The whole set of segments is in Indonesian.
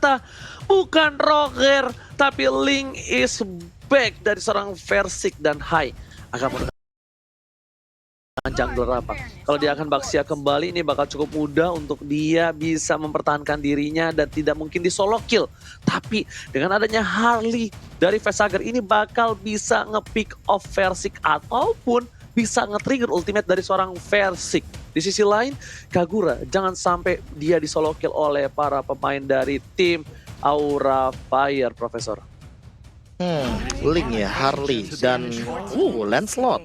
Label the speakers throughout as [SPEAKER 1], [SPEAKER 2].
[SPEAKER 1] ternyata bukan Roger, tapi Link is back dari seorang Versik dan Hai akan menggunakan jungler apa. Kalau dia akan Baxia kembali, ini bakal cukup mudah untuk dia bisa mempertahankan dirinya dan tidak mungkin di solo kill. Tapi dengan adanya Harley dari Vesager ini bakal bisa nge-pick off Versik ataupun bisa nge-trigger ultimate dari seorang Versik. Di sisi lain, Kagura jangan sampai dia di solo kill oleh para pemain dari tim Aura Fire, Profesor.
[SPEAKER 2] Link ya, Harley, dan Lancelot.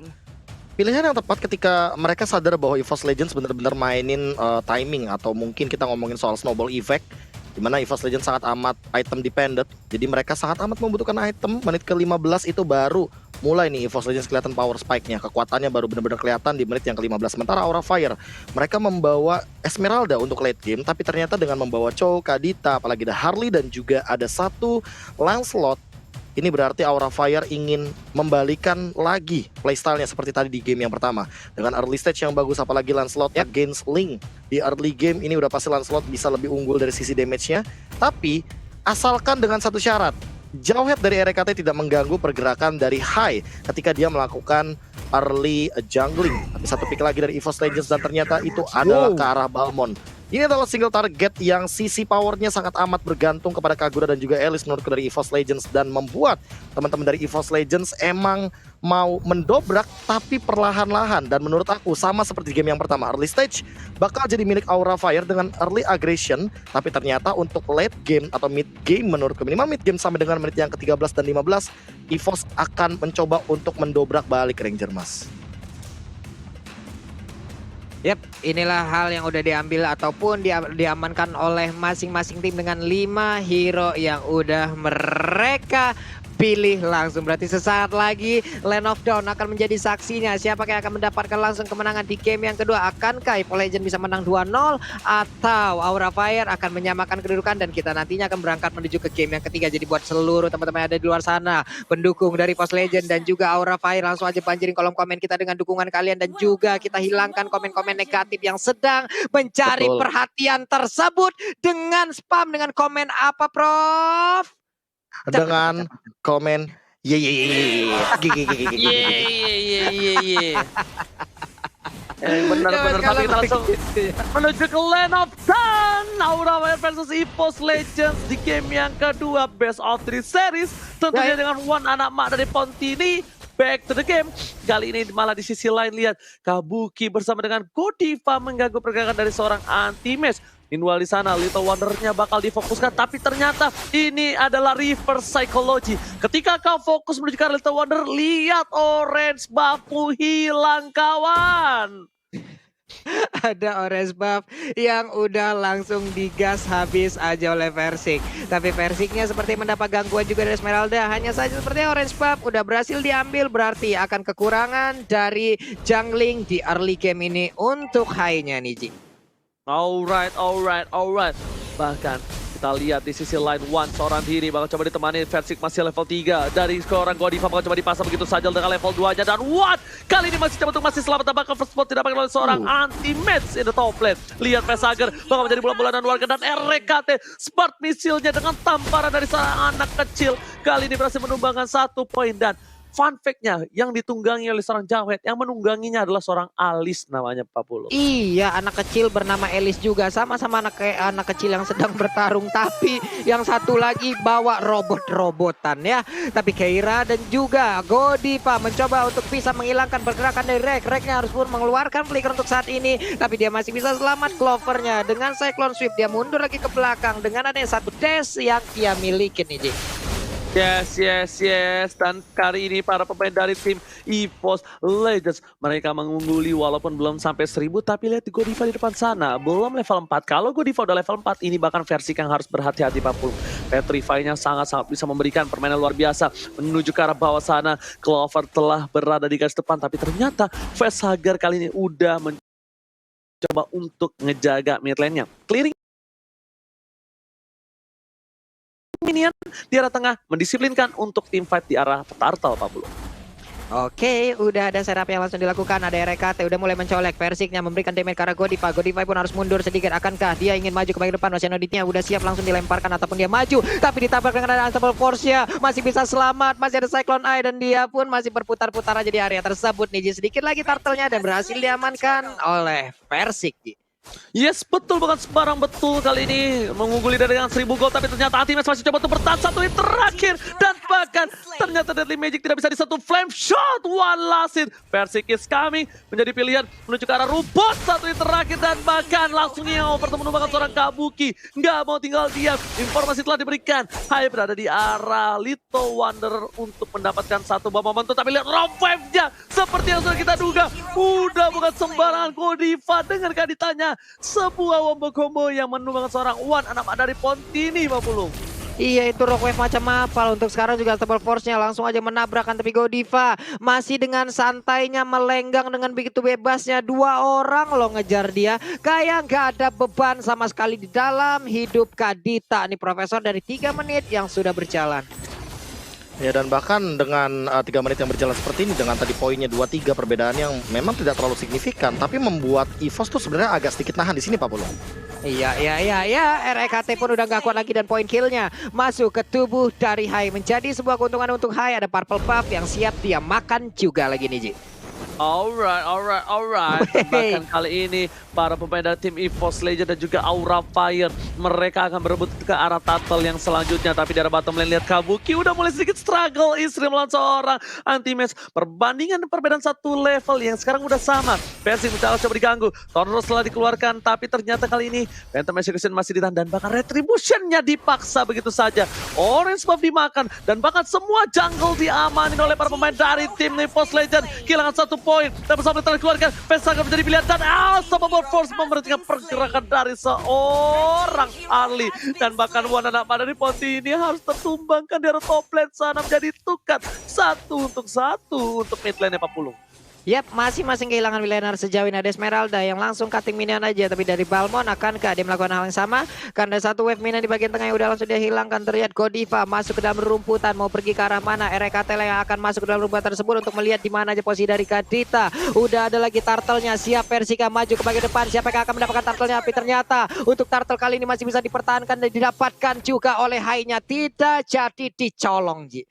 [SPEAKER 2] Pilihan yang tepat ketika mereka sadar bahwa EVOS Legends benar-benar mainin timing, atau mungkin kita ngomongin soal snowball effect, di mana EVOS Legends sangat amat item dependent. Jadi mereka sangat amat membutuhkan item. Menit ke-15 itu baru mulai nih EVOS Legends kelihatan power spike-nya. Kekuatannya baru benar-benar kelihatan di menit yang ke-15. Sementara Aura Fire, mereka membawa Esmeralda untuk late game, tapi ternyata dengan membawa Chow, Kadita, apalagi ada Harley dan juga ada satu Lancelot, ini berarti Aura Fire ingin membalikan lagi playstyle-nya seperti tadi di game yang pertama. Dengan early stage yang bagus, apalagi Lancelot against Link. Di early game ini udah pasti Lancelot bisa lebih unggul dari sisi damage-nya. Tapi, asalkan dengan satu syarat. Jauhead dari RKT tidak mengganggu pergerakan dari Hai ketika dia melakukan early jungling. Tapi satu pick lagi dari EVOS Legends dan ternyata itu adalah ke arah Balmond. Ini adalah single target yang sisi powernya sangat amat bergantung kepada Kagura dan juga Elis menurutku dari EVOS Legends, dan membuat teman-teman dari EVOS Legends emang mau mendobrak tapi perlahan-lahan. Dan menurut aku sama seperti game yang pertama, early stage bakal jadi milik Aura Fire dengan early aggression, tapi ternyata untuk late game atau mid game, menurutku minimal mid game sampai dengan menit yang ke-13 dan 15, EVOS akan mencoba untuk mendobrak balik Ranger Mas.
[SPEAKER 3] Yap, inilah hal yang udah diambil ataupun diamankan oleh masing-masing tim dengan 5 hero yang udah mereka pilih langsung. Berarti sesaat lagi Land of Dawn akan menjadi saksinya. Siapa yang akan mendapatkan langsung kemenangan di game yang kedua? Akankah EVOS Legends bisa menang 2-0 atau Aura Fire akan menyamakan kedudukan? Dan kita nantinya akan berangkat menuju ke game yang ketiga. Jadi buat seluruh teman-teman yang ada di luar sana, pendukung dari EVOS Legends dan juga Aura Fire, langsung aja banjirin kolom komen kita dengan dukungan kalian, dan juga kita hilangkan komen-komen negatif yang sedang mencari perhatian tersebut dengan spam dengan komen apa, Prof?
[SPEAKER 2] Dengan komen
[SPEAKER 1] Benar-benar, tapi kita langsung menuju ke Land of Dawn. Aura Fire versus EVOS Legends di game yang kedua Best of 3 series. Tentunya dengan one anak mak dari Pontini. Back to the game. Kali ini malah di sisi lain lihat Kabuki bersama dengan Godiva mengganggu pergerakan dari seorang Anti-Mage. Meanwhile di sana Little Wonder-nya bakal difokuskan, tapi ternyata ini adalah reverse psychology. Ketika kau fokus menuju ke Little Wonder, lihat orange buff-mu hilang, kawan.
[SPEAKER 3] Ada orange buff yang udah langsung digas habis aja oleh Versik. Tapi Versiknya seperti mendapat gangguan juga dari Esmeralda. Hanya saja seperti orange buff udah berhasil diambil, berarti akan kekurangan dari jungling di early game ini untuk Hai-nya Niji.
[SPEAKER 1] Alright. Bahkan kita lihat di sisi line one, seorang diri bakal coba ditemani Versik masih level 3. Dari seorang Godiva bakal coba dipasang begitu saja dengan level 2-nya. Dan what? Kali ini masih coba untuk masih selamat, bahkan first spot didapatkan oleh seorang Anti-Mage in the top lane. Lihat Vesager bakal menjadi bulan-bulanan warga, dan RKT Smart Missile-nya dengan tamparan dari seorang anak kecil. Kali ini berhasil menumbangkan 1 poin. Dan fun fact-nya yang ditunggangi oleh seorang Jawhead, yang menungganginya adalah seorang Alis namanya, Pak Pulo.
[SPEAKER 3] Iya, anak kecil bernama Elis juga, sama-sama anak kecil yang sedang bertarung, tapi yang satu lagi bawa robot-robotan ya. Tapi Keira dan juga Godiva mencoba untuk bisa menghilangkan pergerakan dari Rek. Reknya harus pun mengeluarkan flicker untuk saat ini, tapi dia masih bisa selamat. Clovernya dengan Cyclone Swift dia mundur lagi ke belakang dengan adanya satu dash yang dia miliki nih, Ji.
[SPEAKER 1] Yes. Dan kali ini para pemain dari tim EVOS Legends, mereka mengungguli walaupun belum sampai 1000. Tapi lihat Godiva di depan sana, belum level 4. Kalau Godiva udah level 4, ini bahkan Versik yang harus berhati-hati, Pak Pul. Petrify-nya sangat-sangat bisa memberikan permainan luar biasa. Menuju ke arah bawah sana, Clover telah berada di garis depan. Tapi ternyata Vesager kali ini udah mencoba untuk ngejaga mid lane-nya. Clearing minion di arah tengah, mendisiplinkan untuk tim fight di arah Turtle, Pak Bulu.
[SPEAKER 3] Oke, udah ada setup yang langsung dilakukan. Ada RKT udah mulai mencolek. Persiknya memberikan damage ke arah Godiva. Godiva pun harus mundur sedikit. Akankah dia ingin maju ke bagian depan? Masih Noditnya udah siap langsung dilemparkan ataupun dia maju. Tapi ditabrak dengan ada Unstoppable Force-nya. Masih bisa selamat. Masih ada Cyclone Eye dan dia pun masih berputar-putar aja di area tersebut. Niji sedikit lagi turtle-nya dan berhasil diamankan oleh Persik.
[SPEAKER 1] Yes, betul, bukan sembarang betul kali ini mengungguli dengan 1000 gol, tapi ternyata Antimes masih coba untuk bertahan satu hit terakhir dan bahkan ternyata Deadly Magic tidak bisa disentuh. Flame shot, one last hit. Persik is coming menjadi pilihan menuju ke arah rumput, satu hit terakhir dan bahkan langsung yang bertemu dengan seorang Kabuki. Nggak mau tinggal diam, informasi telah diberikan. Hai berada di arah Little Wonder untuk mendapatkan satu buah momentum, tapi lihat round 5-nya seperti yang sudah kita duga. Udah bukan sembarangan. Godiva dengarkan ditanya sebuah wombo combo yang menumbangkan seorang One anak dari Pontini, Pak Pulung.
[SPEAKER 3] Iya, itu Rockwave macam apa. Untuk sekarang juga Unstoppable Force-nya langsung aja menabrakkan, tapi Godiva masih dengan santainya melenggang dengan begitu bebasnya. 2 orang loh ngejar dia, kayak nggak ada beban sama sekali di dalam hidup Kadita nih Profesor dari 3 menit yang sudah berjalan.
[SPEAKER 2] Ya, dan bahkan dengan 3 menit yang berjalan seperti ini, dengan tadi poinnya 2-3, perbedaan yang memang tidak terlalu signifikan, tapi membuat EVOS tuh sebenarnya agak sedikit nahan di sini, Pak Pulung.
[SPEAKER 3] Iya, REKT pun udah nggak kuat lagi dan poin killnya masuk ke tubuh dari Hai. Menjadi sebuah keuntungan untuk Hai. Ada purple buff yang siap dia makan juga lagi nih, Ji.
[SPEAKER 1] Alright. Bahkan kali ini para pemain dari tim EVOS Legend dan juga Aura Fire, mereka akan berebut ke arah turtle yang selanjutnya. Tapi dari bottom lane lihat Kabuki udah mulai sedikit struggle istri melawan seorang Antimes. Perbandingan perbedaan 1 level yang sekarang udah sama. Persik mencoba coba diganggu, Tornos telah dikeluarkan, tapi ternyata kali ini Phantom Execution masih ditahan dan bahkan Retribution-nya dipaksa begitu saja. Orange buff dimakan dan bahkan semua jungle diamanin oleh para pemain dari tim EVOS Legend. Kehilangan 1 poin dan bersama telah dikeluarkan. Pesaka menjadi pilihan dan Unstoppable Force memberhentikan pergerakan dari seorang Arli. Dan bahkan One anak dari Ponti ini harus tertumbangkan di arah top lane sana menjadi tukar 1-1 untuk mid lane-nya Pak Pulung.
[SPEAKER 3] Yap, masing-masing kehilangan wilayah sejauh ini. Ada Esmeralda yang langsung cutting minion aja. Tapi dari Balmon akankah dia melakukan hal yang sama? Karena 1 wave minion di bagian tengah yang udah langsung dia hilangkan. Terlihat Godiva masuk ke dalam rumputan. Mau pergi ke arah mana? RKT yang akan masuk ke dalam rumputan tersebut untuk melihat di mana aja posisi dari Kadita. Udah ada lagi turtle-nya. Siap Persika maju ke bagian depan. Siapa yang akan mendapatkan turtle-nya? Tapi ternyata untuk turtle kali ini masih bisa dipertahankan dan didapatkan juga oleh Hai-nya. Tidak jadi dicolong, Ji.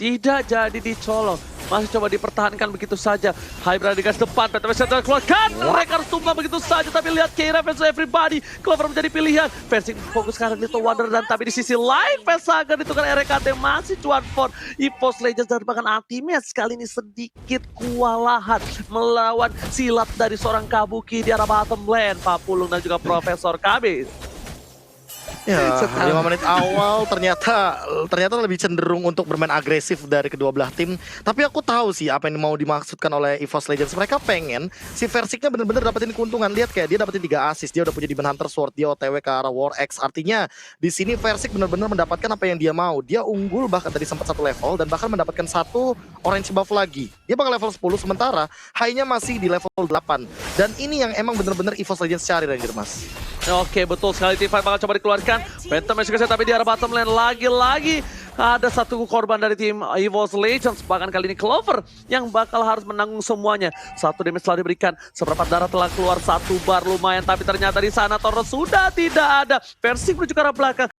[SPEAKER 1] Tidak jadi dicolong, masih coba dipertahankan begitu saja. Hai berada di garis depan, PTW Center keluarkan. Mereka harus tumbang begitu saja, tapi lihat Keira versus everybody. Clover menjadi pilihan. Persik fokus ke arah Little Wonder dan tapi di sisi lain Pesaka ditukar RKT masih cuan for EVOS Legends dan bahkan Antimes kali ini sedikit kewalahan melawan silat dari seorang Kabuki di arah bottom lane. Pak Pulung dan juga Profesor KB.
[SPEAKER 2] Ya, 5 menit awal ternyata lebih cenderung untuk bermain agresif dari kedua belah tim. Tapi aku tahu sih apa yang mau dimaksudkan oleh EVOS Legends. Mereka pengen si Versiknya bener-bener dapetin keuntungan. Lihat kayak dia dapetin 3 assist, dia udah punya Demon Hunter Sword, dia OTW ke arah War X. Artinya di sini Versik bener-bener mendapatkan apa yang dia mau. Dia unggul bahkan tadi sempat 1 level dan bahkan mendapatkan 1 orange buff lagi. Dia bakal level 10 sementara Hai-nya masih di level 8. Dan ini yang emang bener-bener EVOS Legends cari, Ranger Mas.
[SPEAKER 1] Oke, betul sekali. T5 bakal coba dikeluarkan. Phantom Execution tapi di arah bottom lane lagi-lagi ada 1 korban dari tim EVOS Legends. Bahkan kali ini Clover yang bakal harus menanggung semuanya. 1 damage telah diberikan, seperempat darah telah keluar, 1 bar lumayan. Tapi ternyata di sana Torres sudah tidak ada. Persik menuju ke arah belakang.